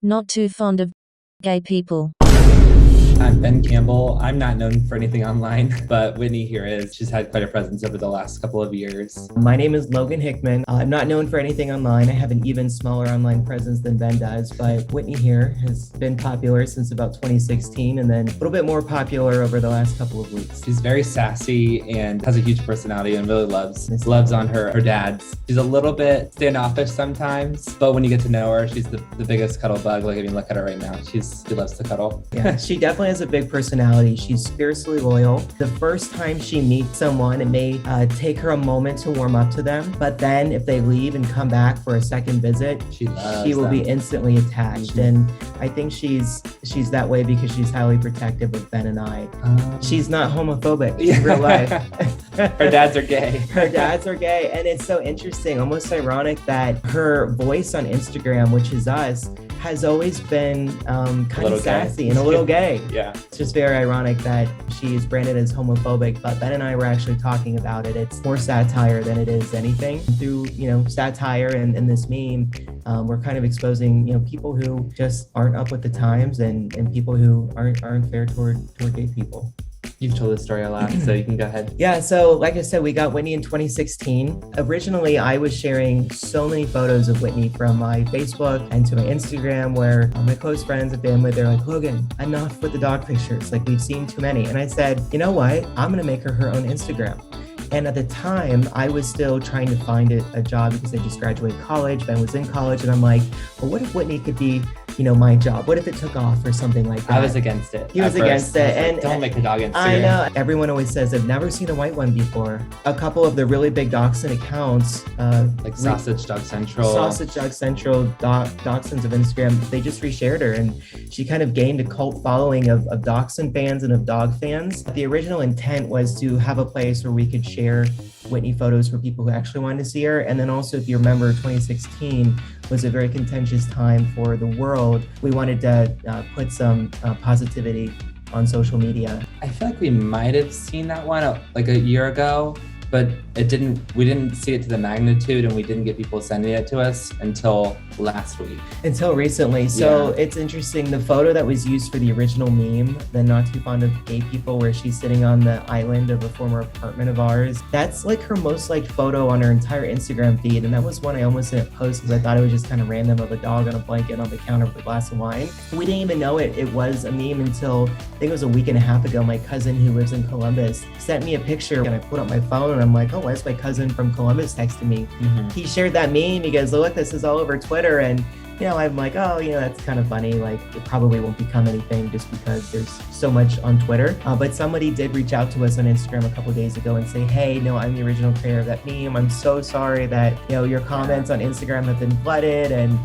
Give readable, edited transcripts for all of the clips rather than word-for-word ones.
Not too fond of gay people. I'm Ben Campbell. I'm not known for anything online, but Whitney here is. She's had quite a presence over the last couple of years. My name is Logan Hickman. I'm not known for anything online. I have an even smaller online presence than Ben does, but Whitney here has been popular since about 2016 and then a little bit more popular over the last couple of weeks. She's very sassy and has a huge personality and really loves on her dads. She's a little bit standoffish sometimes, but when you get to know her, she's the biggest cuddle bug. Like, if you look at her right now, she loves to cuddle. Yeah, she definitely has a big personality. She's fiercely loyal. The first time she meets someone, it may take her a moment to warm up to them, but then if they leave and come back for a second visit, she will be instantly attached. And I think she's that way because she's highly protective of Ben and I. She's not homophobic in real life. Her dads are gay. Her dads are gay. And it's so interesting, almost ironic that her voice on Instagram, which is us, has always been kind of sassy and a little gay. Yeah. It's just very ironic that she's branded as homophobic, but Ben and I were actually talking about it. It's more satire than it is anything. Through, satire and this meme, we're kind of exposing, people who just aren't up with the times and people who aren't fair toward gay people. You've told this story a lot, so you can go ahead. Yeah, so like I said, we got Whitney in 2016. Originally, I was sharing so many photos of Whitney from my Facebook and to my Instagram where my close friends and family, they're like, Logan, enough with the dog pictures. Like, we've seen too many. And I said, you know what? I'm going to make her own Instagram. And at the time, I was still trying to find a job because I just graduated college. Ben was in college. And I'm like, well, what if Whitney could be my job? What if it took off or something like that? I was against it. He was against it. And don't make a dog Instagram. I know. Everyone always says, I've never seen a white one before. A couple of the really big dachshund accounts, like Sausage Dog Central, Dachshunds of Instagram, they just reshared her. And she kind of gained a cult following of dachshund fans and of dog fans. The original intent was to have a place where we could share Whitney photos for people who actually wanted to see her. And then also, if you remember, 2016 was a very contentious time for the world. We wanted to put some positivity on social media. I feel like we might have seen that one like a year ago, but we didn't see it to the magnitude, and we didn't get people sending it to us until last week. Until recently. So It's interesting. The photo that was used for the original meme, the Not Too Fond of Gay People, where she's sitting on the island of a former apartment of ours, that's like her most liked photo on her entire Instagram feed. And that was one I almost didn't post because I thought it was just kind of random of a dog on a blanket on the counter with a glass of wine. We didn't even know it was a meme until I think it was a week and a half ago. My cousin who lives in Columbus sent me a picture and I put up my phone and I'm like, oh, why is my cousin from Columbus texting me? Mm-hmm. He shared that meme. He goes, look, this is all over Twitter. And I'm like, oh, that's kind of funny. Like, it probably won't become anything just because there's so much on Twitter. But somebody did reach out to us on Instagram a couple of days ago and say, hey, no, I'm the original creator of that meme. I'm so sorry that, your comments on Instagram have been flooded and,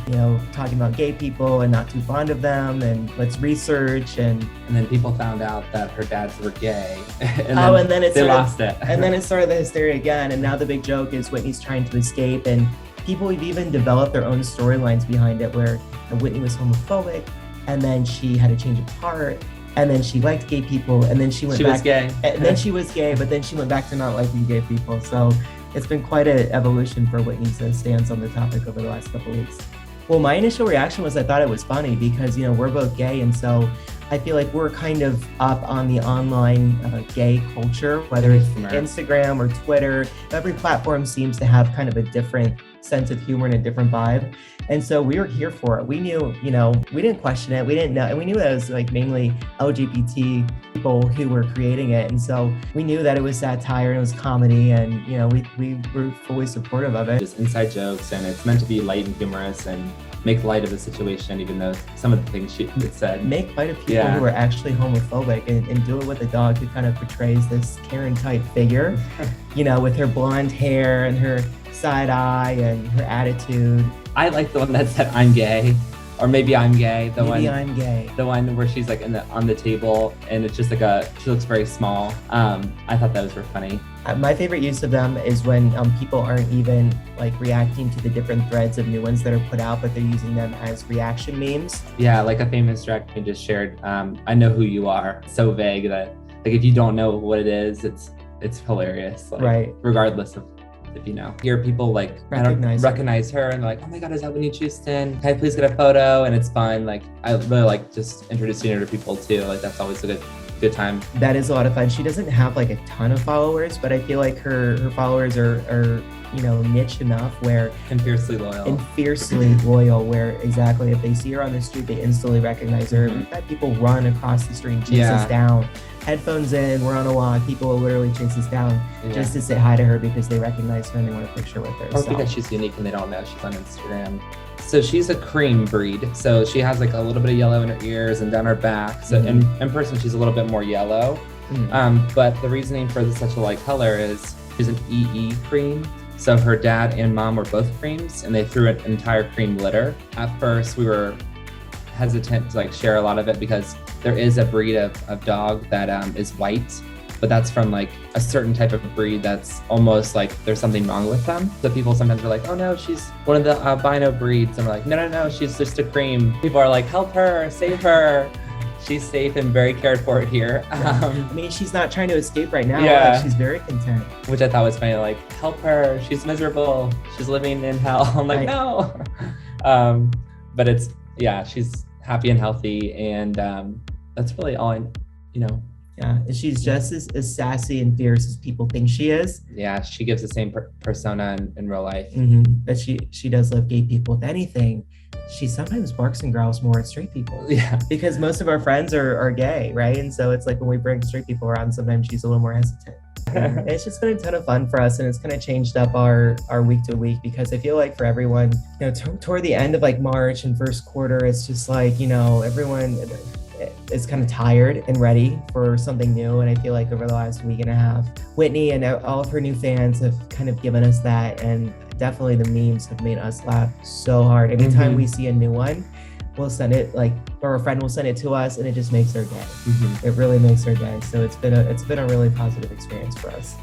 talking about gay people and not too fond of them. And let's research. And then people found out that her dads were gay. They lost it. And then it started the hysteria again. And now the big joke is Whitney's trying to escape. And people have even developed their own storylines behind it where Whitney was homophobic and then she had a change of heart and then she liked gay people and then she was gay. And then she was gay, but then she went back to not liking gay people. So it's been quite an evolution for Whitney's stance on the topic over the last couple of weeks. Well, my initial reaction was I thought it was funny because, we're both gay. And so I feel like we're kind of up on the online gay culture, whether it's Instagram or Twitter. Every platform seems to have kind of a different sense of humor and a different vibe. And so we were here for it. We knew, we didn't question it. We didn't know. And we knew that it was like mainly LGBT people who were creating it. And so we knew that it was satire and it was comedy. And, we were fully supportive of it. Just inside jokes, and it's meant to be light and humorous and make light of the situation, even though some of the things she said. Make light of people who are actually homophobic and do it with a dog who kind of portrays this Karen type figure, with her blonde hair and her side eye and her attitude. I like the one that said I'm gay, or maybe I'm gay. I'm gay. The one where she's like on the table and it's just like she looks very small. I thought those were funny. My favorite use of them is when people aren't even like reacting to the different threads of new ones that are put out, but they're using them as reaction memes. Yeah, like a famous drag queen just shared, I know who you are. So vague that like if you don't know what it is, it's hilarious. Like, right. Regardless of if you know, hear people like Recognize her and they're like, oh my God, is that Whitney Chewston? Can I please get a photo? And it's fun. Like, I really like just introducing her to people too. Like, that's always a good time. That is a lot of fun. She doesn't have like a ton of followers, but I feel like her followers are niche enough where and fiercely loyal where exactly if they see her on the street, they instantly recognize her. We've had people run across the street, chase us down, headphones in, we're on a walk, people will literally chase us down just to say hi to her because they recognize her and they want a picture with her. Or because she's unique and they don't know she's on Instagram. So she's a cream breed. So she has like a little bit of yellow in her ears and down her back. So in person, she's a little bit more yellow. But the reasoning for such a light color is she's an EE cream. So her dad and mom were both creams and they threw an entire cream litter. At first we were hesitant to like share a lot of it because there is a breed of dog that is white, but that's from like a certain type of breed that's almost like there's something wrong with them. So people sometimes are like, oh no, she's one of the albino breeds. And we're like, no, she's just a cream. People are like, help her, save her. She's safe and very cared for here. I mean, she's not trying to escape right now. Yeah. Like, she's very content. Which I thought was funny, like, help her, she's miserable. She's living in hell. I'm like, no. But she's happy and healthy. And that's really all Yeah, and she's just as sassy and fierce as people think she is. Yeah, she gives the same persona in real life. But she does love gay people. If anything, she sometimes barks and growls more at straight people. Yeah. Because most of our friends are gay, right? And so it's like when we bring straight people around, sometimes she's a little more hesitant. It's just been a ton of fun for us, and it's kind of changed up our week to week because I feel like for everyone, toward the end of like March and first quarter, it's just like, everyone is kind of tired and ready for something new. And I feel like over the last week and a half, Whitney and all of her new fans have kind of given us that. And definitely the memes have made us laugh so hard. Anytime we see a new one, we'll send it or a friend will send it to us and it just makes our day. It really makes our day. So it's been a really positive experience for us.